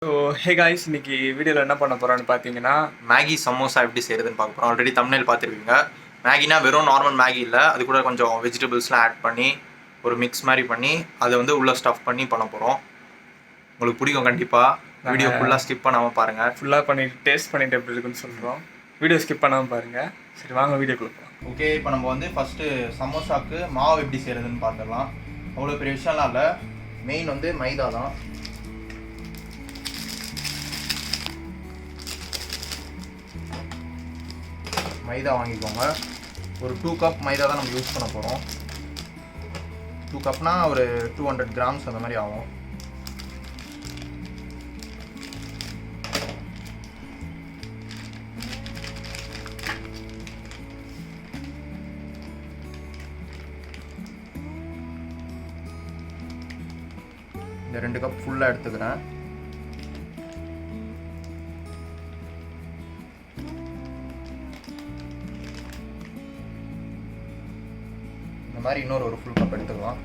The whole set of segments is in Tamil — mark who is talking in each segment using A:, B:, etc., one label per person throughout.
A: ஸோ ஹே காய்ஸ், இன்னைக்கு வீடியோவில் என்ன பண்ண போகிறோன்னு பார்த்தீங்கன்னா
B: மேகி சமோசா எப்படி செய்கிறதுன்னு பார்க்க போகிறோம். ஆல்ரெடி தம்ப்நெயில் பார்த்துருக்கீங்க. மேகினா வெறும் நார்மல் மேகி இல்லை, அது கூட கொஞ்சம் வெஜிடபிள்ஸ்லாம் ஆட் பண்ணி ஒரு மிக்ஸ் மாதிரி பண்ணி அதை வந்து உள்ளே ஸ்டஃப் பண்ணி பண்ண போகிறோம். உங்களுக்கு பிடிக்கும் கண்டிப்பாக. வீடியோ ஃபுல்லாக ஸ்கிப் பண்ணாமல் பாருங்கள்.
A: ஃபுல்லாக பண்ணிட்டு டேஸ்ட் பண்ணிட்டு எப்படி இருக்குன்னு சொல்கிறோம். வீடியோ ஸ்கிப் பண்ணாமல் பாருங்கள். சரி, வாங்க வீடியோக்குள்ள போகலாம்.
B: ஓகே, இப்போ நம்ம வந்து ஃபஸ்ட்டு சமோசாவுக்கு மாவு எப்படி செய்கிறதுன்னு பார்த்துடலாம். அவ்வளோ பெரிய விஷயம்லாம் இல்லை, மெயின் வந்து மைதா தான். மைதா வாங்கிக்கோங்க. ஒரு 2 கப் மைதா தான் நம்ம யூஸ் பண்ண போகிறோம். 2 கப்னா ஒரு 200 கிராம்ஸ் அந்த மாதிரி ஆகும். இந்த 2 கப் ஃபுல்லாக எடுத்துக்கிறேன். இந்த மாதிரி இன்னொரு ஒரு ஃபுல் கப் எடுத்துக்கலாம்.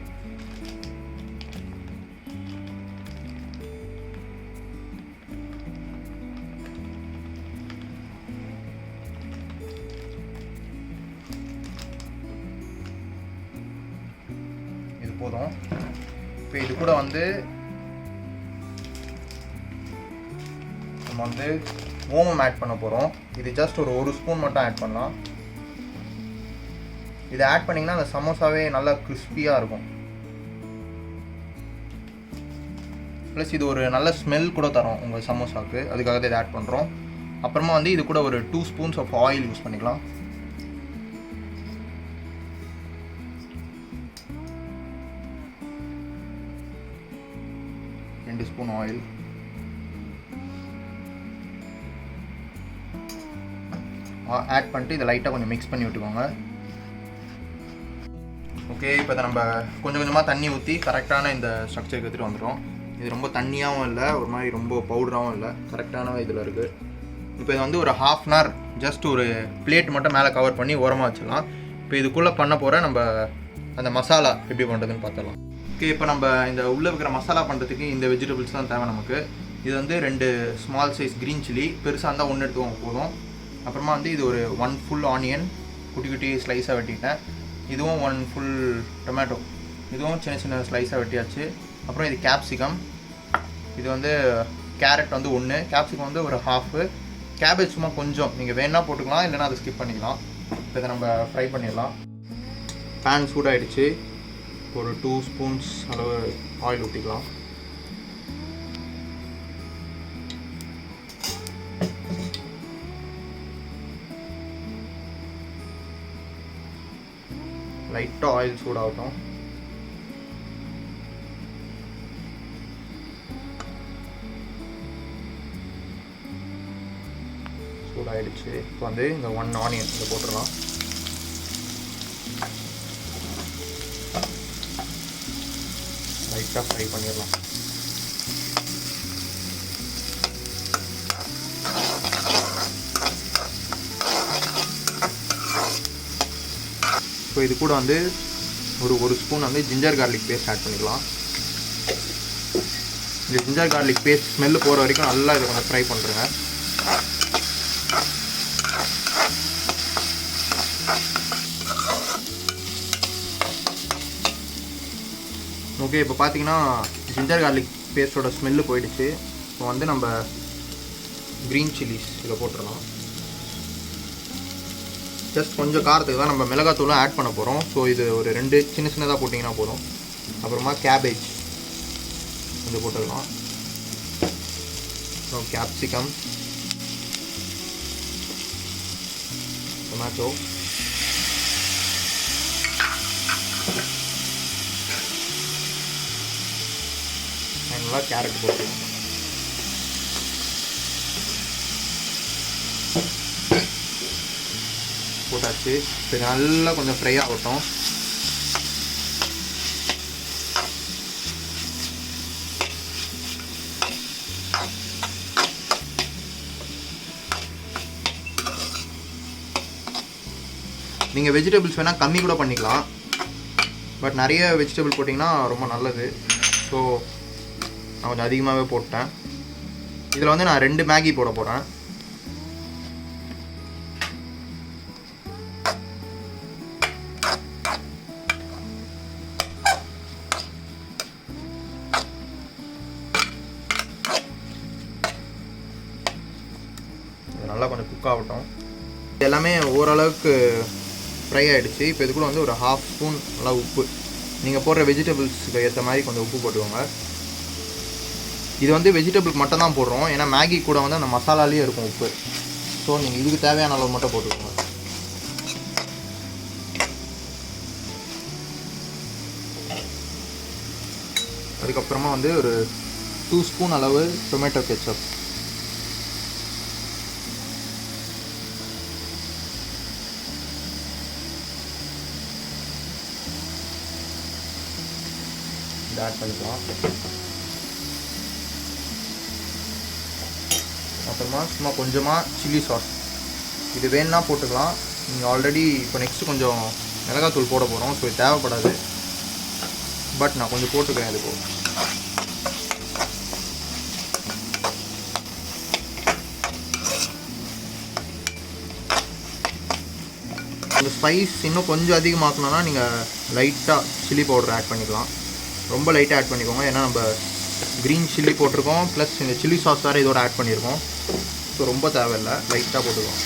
B: இது போதும். இப்போ இது கூட வந்து நம்ம வந்து ஓமம் ஆட் பண்ண போகிறோம். இது ஜஸ்ட் ஒரு ஸ்பூன் மட்டும் ஆட் பண்ணலாம். இதை ஆட் பண்ணிங்கன்னா அந்த சமோசாவே நல்லா கிறிஸ்பியாக இருக்கும். ப்ளஸ் இது ஒரு நல்ல ஸ்மெல் கூட தரும் உங்கள் சமோசாவுக்கு, அதுக்காக தான் இதை ஆட் பண்ணுறோம். அப்புறமா வந்து இது கூட ஒரு 2 ஸ்பூன்ஸ் ஆஃப் ஆயில் யூஸ் பண்ணிக்கலாம். ரெண்டு ஸ்பூன் ஆயில். ஆட் பண்ணிட்டு இதை லைட்டாக கொஞ்சம் மிக்ஸ் பண்ணி விட்டுக்கோங்க. ஓகே, இப்போ இதை நம்ம கொஞ்சம் கொஞ்சமாக தண்ணி ஊற்றி கரெக்டான இந்த ஸ்ட்ரக்சருக்கு எடுத்துகிட்டு வந்துடும். இது ரொம்ப தண்ணியாகவும் இல்லை, ஒரு மாதிரி ரொம்ப பவுடராகவும் இல்லை, கரெக்டான இதில் இருக்குது. இப்போ இது வந்து ஒரு 1/2 hour ஜஸ்ட் ஒரு பிளேட் மட்டும் மேலே கவர் பண்ணி ஓரமாக வச்சிடலாம். இப்போ இதுக்குள்ளே பண்ண போகிற நம்ம அந்த மசாலா எப்படி பண்ணுறதுன்னு பார்த்துடலாம். ஓகே, இப்போ நம்ம இந்த உள்ளே இருக்கிற மசாலா பண்ணுறதுக்கு இந்த வெஜிடபிள்ஸ் தான் தேவை நமக்கு. இது வந்து 2 ஸ்மால் சைஸ் க்ரீன் சில்லி, பெருசாக இருந்தால் 1 எடுத்துக்கோங்க போதும். அப்புறமா வந்து இது ஒரு 1 ஃபுல் ஆனியன் குட்டி குட்டி ஸ்லைஸாக வெட்டிட்டேன். இதுவும் 1 ஃபுல் டொமேட்டோ, இதுவும் சின்ன சின்ன ஸ்லைஸாக வெட்டியாச்சு. அப்புறம் இது கேப்சிகம், இது வந்து கேரட் வந்து 1, கேப்சிகம் வந்து ஒரு 1/2, கேபேஜ் சும்மா கொஞ்சம், நீங்கள் வேணா போட்டுக்கலாம், இல்லைனா அதை ஸ்கிப் பண்ணிக்கலாம். இப்போ இதை நம்ம ஃப்ரை பண்ணிடலாம். பேன் சூடாகிடுச்சு. ஒரு 2 ஸ்பூன்ஸ் அளவு ஆயில் ஊற்றிக்கலாம். லைட்டாக ஆயில் சூடாகட்டும். சூடாகிடுச்சு. இப்போ வந்து இந்த 1 ஆனியன் இதை போட்டுடலாம். லைட்டாக ஃப்ரை பண்ணிடலாம். இப்போ இது கூட வந்து ஒரு ஸ்பூன் வந்து ஜிஞ்சர் கார்லிக் பேஸ்ட் ஆட் பண்ணிக்கலாம். இந்த ஜிஞ்சர் கார்லிக் பேஸ்ட் ஸ்மெல்லு போகிற வரைக்கும் நல்லா இதை கொஞ்சம் ஃப்ரை பண்ணுறேங்க. ஓகே, இப்போ பார்த்தீங்கன்னா ஜிஞ்சர் கார்லிக் பேஸ்ட்டோட ஸ்மெல்லு போயிடுச்சு. இப்போ வந்து நம்ம க்ரீன் சில்லிஸ் இதை போட்டுடலாம். ஜஸ்ட் கொஞ்சம் காரத்துக்கு தான் நம்ம மிளகாத்தூளும் ஆட் பண்ண போகிறோம். ஸோ இது ஒரு 2 சின்ன சின்னதாக போட்டிங்கன்னா போதும். அப்புறமா கேபேஜ் இது போட்டுடலாம். அப்புறம் கேப்சிகம், டொமேட்டோ, நல்லா கேரட் போட்டுக்கலாம். போட்டாச்சு. இப்போ நல்லா கொஞ்சம் ஃப்ரை ஆகட்டும். நீங்கள் வெஜிடபிள்ஸ் வேணால் கம்மி கூட பண்ணிக்கலாம், பட் நிறைய வெஜிடபிள் போட்டிங்கன்னா ரொம்ப நல்லது. ஸோ நான் கொஞ்சம் அதிகமாகவே போட்டேன். இதில் வந்து நான் 2 மேகி போட போகிறேன். இது நல்லா கொஞ்சம் குக் ஆகட்டும். எல்லாமே ஓரளவுக்கு ஃப்ரை ஆகிடுச்சு. இப்போ இது கூட வந்து ஒரு 1/2 ஸ்பூன் நல்லா உப்பு, நீங்கள் போடுற வெஜிடபிள்ஸுக்கு ஏற்ற மாதிரி கொஞ்சம் உப்பு போட்டுக்கோங்க. இது வந்து வெஜிடபிளுக்கு மட்டும் தான் போடுறோம், ஏன்னா மேகி கூட வந்து அந்த மசாலாலேயே இருக்கும் உப்பு. ஸோ நீங்கள் இதுக்கு தேவையான அளவு மட்டும் போட்டுக்கோங்க. அதுக்கப்புறமா வந்து ஒரு 2 ஸ்பூன் அளவு டொமேட்டோ கெச்சப், ஆட் பண்ணிக்கலாம். அப்புறமா சும்மா கொஞ்சமாக சில்லி சாஸ், இது வேணுன்னா போட்டுக்கலாம். நீங்கள் ஆல்ரெடி இப்போ நெக்ஸ்ட்டு கொஞ்சம் மிளகாத்தூள் போட போகிறோம், ஸோ இது தேவைப்படாது. பட் நான் கொஞ்சம் போட்டுக்கிறேன். இது போகும். இந்த ஸ்பைஸ் இன்னும் கொஞ்சம் அதிகமாக்கணும்னா நீங்கள் லைட்டாக சில்லி பவுடர் ஆட் பண்ணிக்கலாம். ரொம்ப லைட்டாக ஆட் பண்ணிக்கோங்க, ஏன்னா நம்ம க்ரீன் சில்லி போட்டிருக்கோம், ப்ளஸ் இந்த சில்லி சாஸ் வேறு இதோட ஆட் பண்ணியிருக்கோம். ஸோ ரொம்ப தேவையில்லை, லைட்டாக போட்டுக்கோங்க.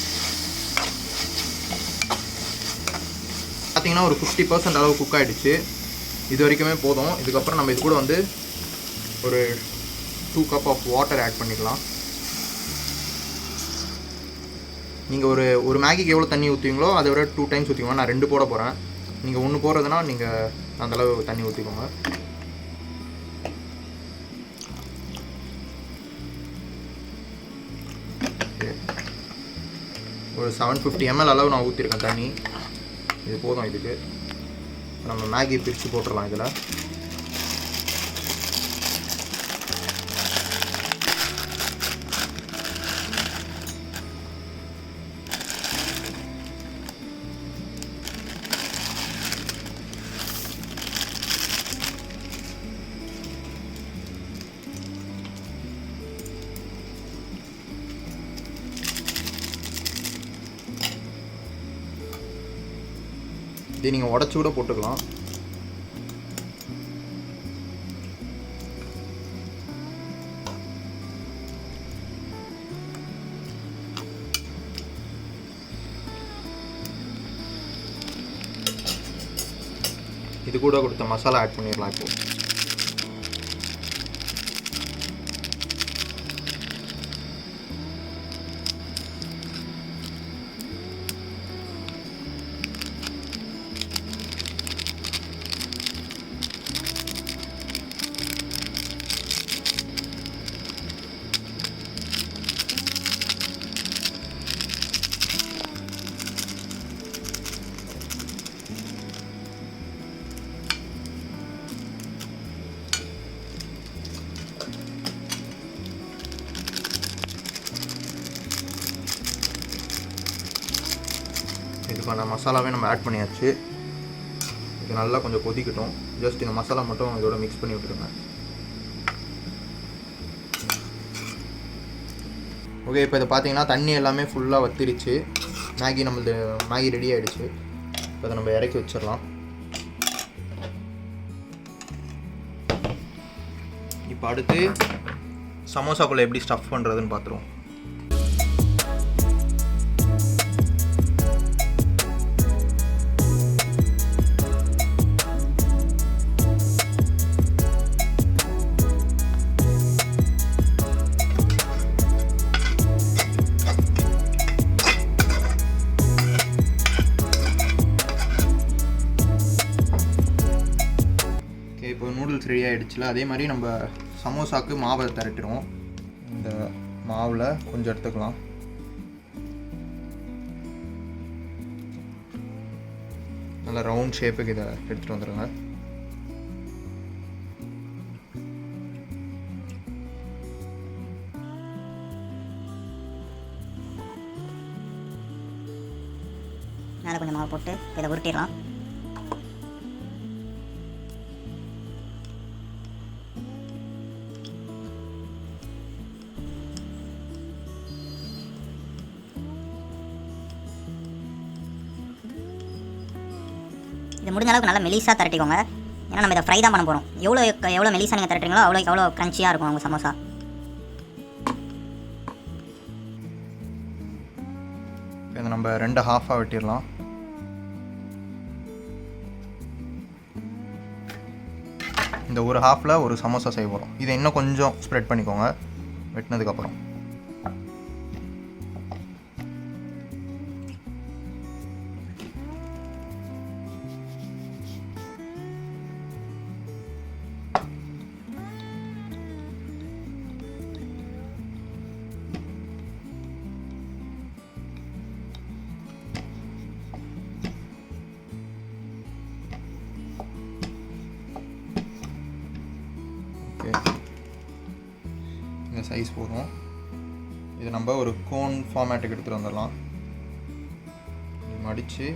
B: பார்த்திங்கன்னா ஒரு 50% அளவு குக் ஆகிடுச்சு. இது வரைக்குமே போதும். இதுக்கப்புறம் நம்ம இது கூட வந்து ஒரு 2 கப் ஆஃப் வாட்டர் ஆட் பண்ணிக்கலாம். நீங்கள் ஒரு மேகிக்கு எவ்வளோ தண்ணி ஊற்றுவீங்களோ அதை விட 2 டைம்ஸ் ஊற்றிக்கோங்க. நான் 2 போட போகிறேன். நீங்கள் 1 போடுறதுனா நீங்கள் அந்தளவு தண்ணி ஊற்றிக்கோங்க. ஒரு 750 ml அளவு நான் ஊற்றிருக்கேன் தண்ணி. இது போதும். இதுக்கு நம்ம மேகி பிரித்து போட்டுடலாம். இதில் இது நீங்கள் உடச்சி கூட போட்டுக்கலாம். இது கூட கொடுத்த மசாலா ஆட் பண்ணிடலாம். இப்போ இதுக்கான மசாலாவே நம்ம ஆட் பண்ணியாச்சு. இது நல்லா கொஞ்சம் கொதிக்கட்டும். ஜஸ்ட் இந்த மசாலா மட்டும் இதோட மிக்ஸ் பண்ணி விட்டுருங்க. ஓகே, இப்போ இதை பார்த்தீங்கன்னா தண்ணி எல்லாமே ஃபுல்லாக வத்திருச்சு. மேகி ரெடி ஆகிடுச்சு. இப்போ அதை நம்ம இறக்கி வச்சிடலாம். இப்போ அடுத்து சமோசாக்குள்ளே எப்படி ஸ்டஃப் பண்ணுறதுன்னு பார்த்துருவோம். இப்போ நூடுல்ஸ் ரெடி ஆகிடுச்சுல, அதே மாதிரி நம்ம சமோசாவுக்கு மாவை திரட்டிடுவோம். இந்த மாவில் கொஞ்சம் எடுத்துக்கலாம். நல்லா ரவுண்ட் ஷேப்புக்கு இதை எடுத்துகிட்டு வந்துடுங்க.
C: மேலே கொஞ்சம் மாவு போட்டு இதை உருட்டிடலாம். இது முடிஞ்ச அளவுக்கு நல்லா மெலிசாக திரட்டிக்கோங்க. ஏன்னா நம்ம இதை ஃப்ரை தான் பண்ண போகிறோம். எவ்வளோ மெலிசாக நீங்கள் திரட்டுறீங்களோ எவ்வளோ க்ரன்ச்சியாக இருக்கும் உங்கள் சமோசா.
B: இதை நம்ம 2 ஹாஃபாக வெட்டிடலாம். இந்த ஒரு ஹாஃபில் ஒரு சமோசா செய்ய போகிறோம். இதை இன்னும் கொஞ்சம் ஸ்ப்ரெட் பண்ணிக்கோங்க வெட்டினதுக்கப்புறம். இந்த சைஸ் போதும். இது நம்ம ஒரு கோன் ஃபார்மேட்டுக்கு எடுத்துகிட்டு வந்துடலாம். மடித்து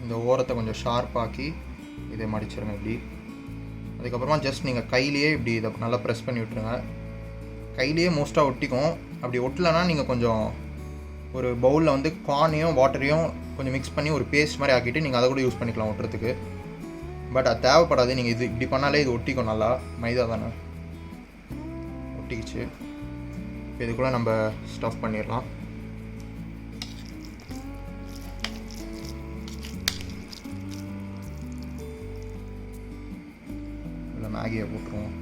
B: இந்த ஓரத்தை கொஞ்சம் ஷார்ப்பாக்கி இதை மடிச்சிருங்க இப்படி. அதுக்கப்புறமா ஜஸ்ட் நீங்கள் கையிலேயே இப்படி இதை நல்லா ப்ரெஸ் பண்ணி விட்டுருங்க. கையிலேயே மோஸ்ட்டாக ஒட்டிக்கும். அப்படி ஒட்டலைன்னா நீங்கள் கொஞ்சம் ஒரு பவுலில் வந்து கார்னையும் வாட்டரையும் கொஞ்சம் மிக்ஸ் பண்ணி ஒரு பேஸ்ட் மாதிரி ஆக்கிட்டு நீங்கள் அதை கூட யூஸ் பண்ணிக்கலாம் ஒட்டுறதுக்கு. பட் அது தேவைப்படாது. நீங்கள் இது இப்படி பண்ணாலே இது ஒட்டிக்கும் நல்லா. மைதா தானே ஒட்டிக்கிச்சு. இப்போ இது கூட நம்ம ஸ்டஃப் பண்ணிடலாம். இல்லை மேகியை போட்டுருவோம்.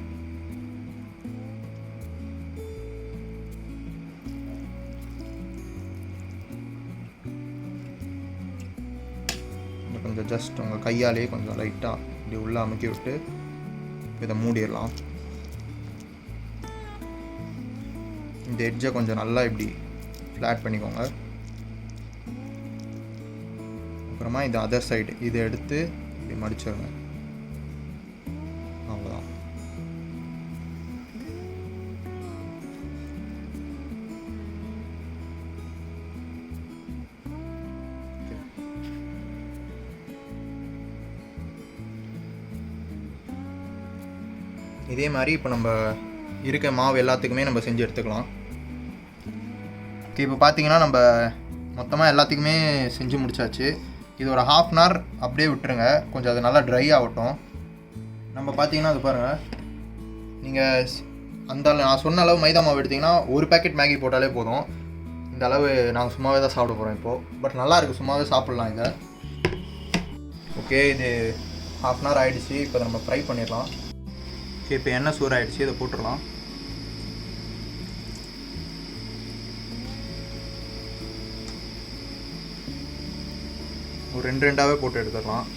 B: கொஞ்சம் ஜஸ்ட் உங்கள் கையாலேயே கொஞ்சம் லைட்டாக இப்படி உள்ளே அமுக்கி விட்டு இதை மூடிடலாம். இந்த எட்ஜை கொஞ்சம் நல்லா இப்படி ஃப்ளாட் பண்ணிக்கோங்க. அப்புறமா இந்த அதர் சைடு இதை எடுத்து இப்படி மடிச்சிடுங்க. அவ்வளோதான். இதே மாதிரி இப்போ நம்ம இருக்க மாவு எல்லாத்துக்குமே நம்ம செஞ்சு எடுத்துக்கலாம். ஓகே, இப்போ பார்த்தீங்கன்னா நம்ம மொத்தமாக எல்லாத்துக்குமே செஞ்சு முடிச்சாச்சு. இது ஒரு 1/2 hour அப்படியே விட்டுருங்க. கொஞ்சம் அது நல்லா ட்ரை ஆகட்டும். நம்ம பார்த்தீங்கன்னா அது பாருங்கள், நீங்கள் நான் சொன்ன அளவு மைதா மாவு எடுத்திங்கன்னா ஒரு பேக்கெட் மேகி போட்டாலே போதும். இந்த அளவு நாங்கள் சும்மாவே தான் சாப்பிட போகிறோம் இப்போது. பட் நல்லாயிருக்கு, சும்மாவே சாப்பிட்லாம் இதை. ஓகே, இது 1/2 hour ஆகிடுச்சு. இப்போ நம்ம ஃப்ரை பண்ணிடலாம். ஓகே, இப்போ எண்ணெய் சூடாகிடுச்சு, இதை போட்டுடலாம். ஒரு 2 போட்டு எடுத்துடலாம்.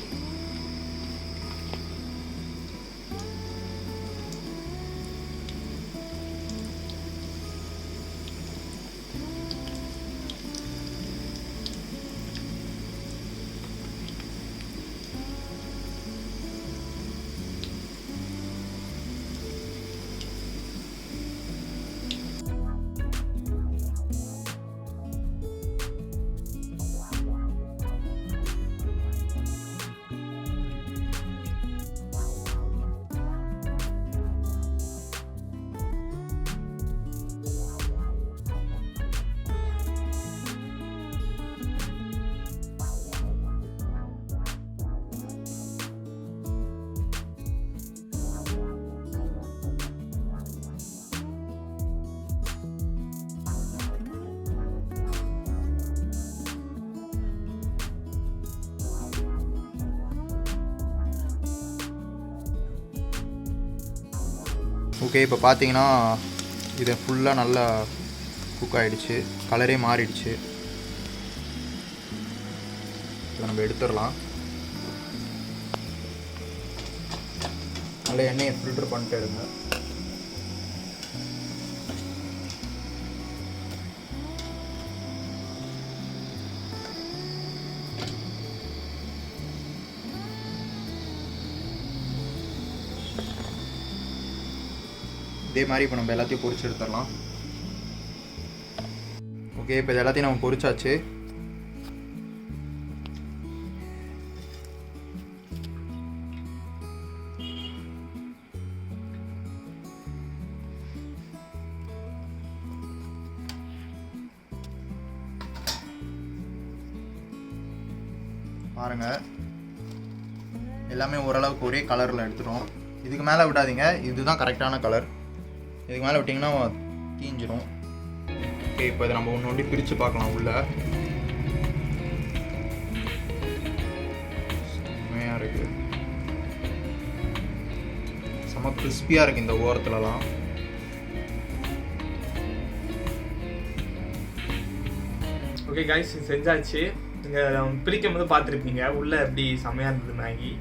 B: ஓகே, இப்போ பார்த்தீங்கன்னா இது ஃபுல்லாக நல்லா குக் ஆகிடுச்சு, கலரே மாறிடுச்சு. இதை நம்ம எடுத்துடலாம். நல்லா எண்ணெயை ஃபில்டர் பண்ணிட்டு எடுங்க. இதே மாதிரி இப்போ நம்ம எல்லாத்தையும் பொரிச்சு எடுத்துடலாம். ஓகே, இப்போ இது எல்லாத்தையும் நம்ம பொரிச்சாச்சு. பாருங்க, எல்லாமே ஓரளவுக்கு ஒரே கலரில் எடுத்துடும். இதுக்கு மேலே விடாதீங்க, இதுதான் கரெக்டான கலர். இதுக்கு மேலே விட்டிங்கன்னா தீஞ்சிடும். ஓகே, இப்போ இதை நம்ம ஒன்று ஒண்டி பிரித்து பார்க்கலாம். உள்ள செம்மையாக இருக்குது, செம்ம கிறிஸ்பியாக இருக்குது இந்த ஓரத்துலலாம்.
A: ஓகே கைஸ், செஞ்சாச்சு. நீங்கள் பிரிக்கும் போது பார்த்துருப்பீங்க உள்ளே எப்படி செம்மையாக இருந்தது மேகி.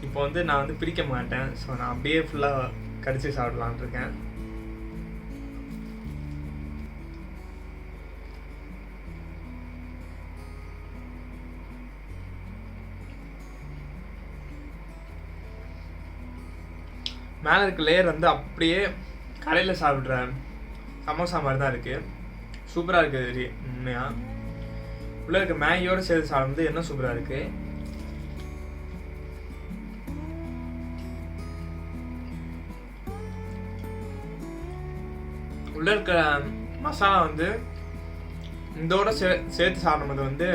A: இப்போ வந்து நான் வந்து பிரிக்க மாட்டேன், ஸோ நான் அப்படியே ஃபுல்லாக கடிச்சு சாப்பிடலான் இருக்கேன். மேலே இருக்க லேயர் வந்து அப்படியே கடையில் சாப்பிட்ற சமோசா மாதிரி தான் இருக்குது. சூப்பராக இருக்குது உண்மையாக. உள்ளே இருக்க மேகியோடு சேர்த்து சாப்பிடும்போது என்ன சூப்பராக இருக்குது. உள்ளே இருக்கிற மசாலா வந்து இதோட சேர்த்து சாப்பிடும்போது வந்து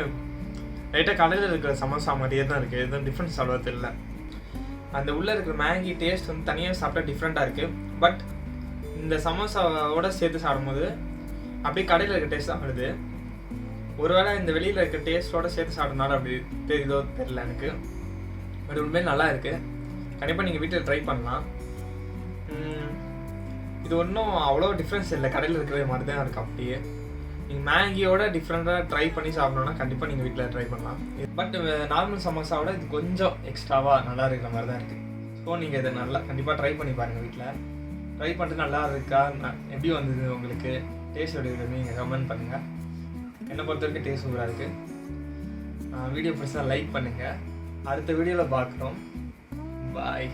A: லைட்டாக கடையில் இருக்கிற சமோசா மாதிரியே தான் இருக்குது. எதுவும் டிஃப்ரெண்ட்ஸ் அவ்வளோ தெரியல. அந்த உள்ளே இருக்கிற மேகி டேஸ்ட் வந்து தனியாக சாப்பிட்டா டிஃப்ரெண்ட்டாக இருக்குது. பட் இந்த சமோசாவோட சேர்த்து சாப்பிடும்போது அப்படியே கடையில் இருக்க டேஸ்ட் தான் வருது. ஒருவேளை இந்த வெளியில் இருக்க டேஸ்ட்டோட சேர்த்து சாப்பிட்றதுனால அப்படி தெரியுதோ தெரியல எனக்கு. பட் உண்மையிலே நல்லா இருக்குது. கண்டிப்பாக நீங்கள் வீட்டில் ட்ரை பண்ணலாம். இது ஒன்றும் அவ்வளோ டிஃப்ரென்ஸ் இல்லை, கடையில் இருக்கிற மாதிரி தான் இருக்குது. அப்படியே நீங்கள் மேகியோட டிஃப்ரெண்ட்டாக ட்ரை பண்ணி சாப்பிடணுன்னா கண்டிப்பாக நீங்கள் வீட்டில் ட்ரை பண்ணலாம். பட் நார்மல் சமோசாவோட இது கொஞ்சம் எக்ஸ்ட்ராவாக நல்லா இருக்கிற மாதிரி தான் இருக்குது. ஸோ நீங்கள் இதை நல்லா கண்டிப்பாக ட்ரை பண்ணி பாருங்கள் வீட்டில். ட்ரை பண்ணிட்டு நல்லா இருக்கா, எப்படி வந்தது உங்களுக்கு, டேஸ்ட் எப்படி இருக்குது நீங்கள் கமெண்ட் பண்ணுங்கள். என்னை பொறுத்த வரைக்கும் டேஸ்ட் சூப்பராக இருக்குது. வீடியோ பிடிச்சா லைக் பண்ணுங்கள். அடுத்த வீடியோவில் பார்க்குறோம். பாய்.